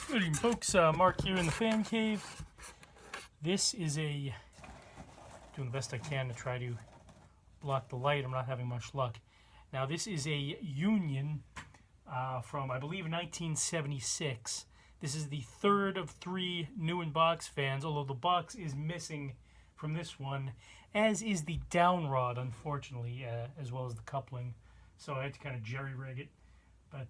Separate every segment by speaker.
Speaker 1: Good evening, folks. Mark here in the fan cave. This is doing the best I can to try to block the light. I'm not having much luck. Now, this is a Union from, I believe, 1976. This is the third of 3 new in box fans, although the box is missing from this one, as is the down rod, unfortunately, as well as the coupling. So I had to kind of jerry-rig it. But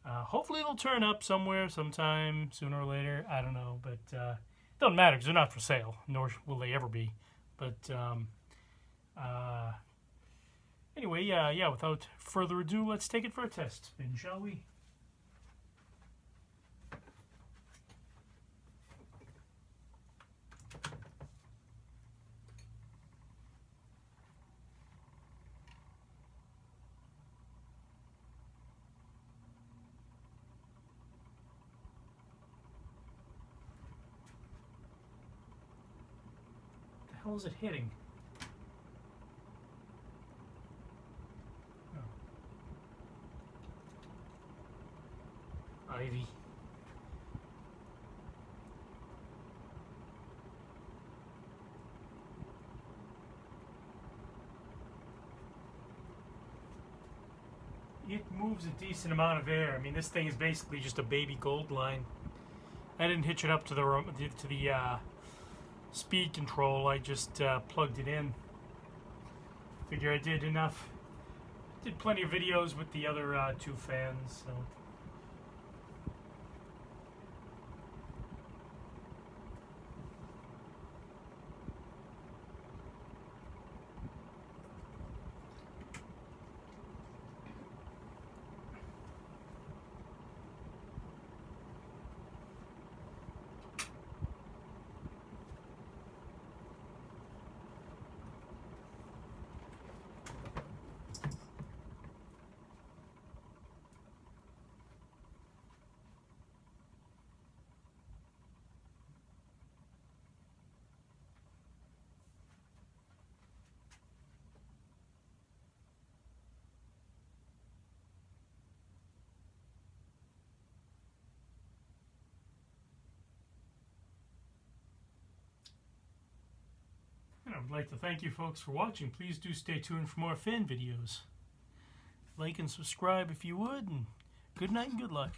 Speaker 1: hopefully it'll turn up somewhere, sometime, sooner or later. I don't know, but it doesn't matter because they're not for sale, nor will they ever be. But anyway, yeah. Without further ado, let's take it for a test spin, shall we? What the hell is it hitting? Ivy. It moves a decent amount of air. I mean, this thing is basically just a baby gold line. I didn't hitch it up to the speed control. I just plugged it in. Figure I did enough. Did plenty of videos with the other 2 fans, so. And I would like to thank you folks for watching. Please do stay tuned for more fan videos. Like and subscribe if you would, and good night and good luck.